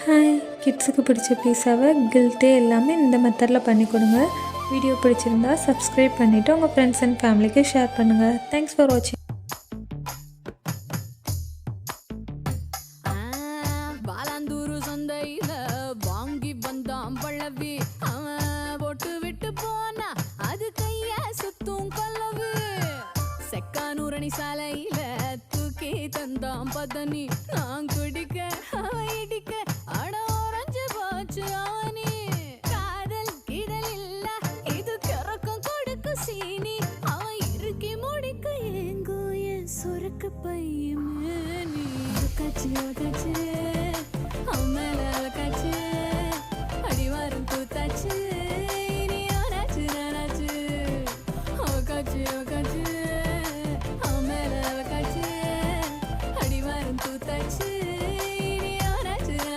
Hi, கிட்ஸுக்கு பிடிச்ச பீஸாவை கில்ட்டே எல்லாமே இந்த மெத்தடில் பண்ணி கொடுங்க. வீடியோ பிடிச்சிருந்தா சப்ஸ்கிரைப் பண்ணிவிட்டு உங்கள் ஃப்ரெண்ட்ஸ் அண்ட் ஃபேமிலிக்கு ஷேர் பண்ணுங்கள். தேங்க்ஸ் ஃபார் வாட்சிங்.